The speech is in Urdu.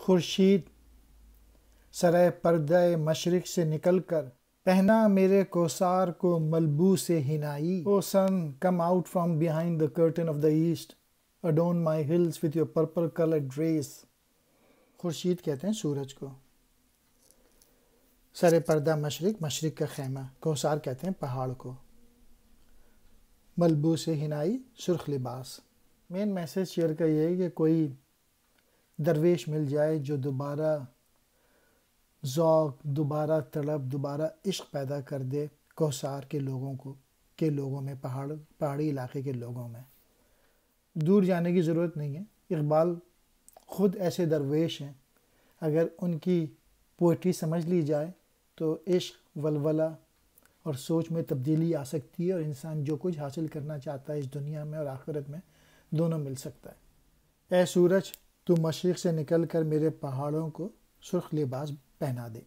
خورشید سرائے پردہ مشرق سے نکل کر پہنا میرے کوثار کو ملبوس ہنائی. O sun, come out from behind the curtain of the east, adorn my hills with your purple colored rays. Khurshid کہتے ہیں سورج کو، سر پردہ مشرق، مشرق کا خیمہ، کوثار کہتے ہیں پہاڑ کو، ملبوس ہنائی، سرخ لباس. مین میسیج شیئر کا یہ ہے کہ کوئی درویش مل جائے جو دوبارہ ذوق، دوبارہ طلب، دوبارہ عشق پیدا کر دے کوثار کے لوگوں میں، پہاڑی علاقے کے لوگوں میں. دور جانے کی ضرورت نہیں ہے، اقبال خود ایسے درویش ہیں. اگر ان کی پوئٹری سمجھ لی جائے تو عشق، ولولہ اور سوچ میں تبدیلی آ سکتی ہے، اور انسان جو کچھ حاصل کرنا چاہتا ہے اس دنیا میں اور آخرت میں دونوں مل سکتا ہے. اے سورج، تو مشرق سے نکل کر میرے پہاڑوں کو سرخ لباس پہنا دے.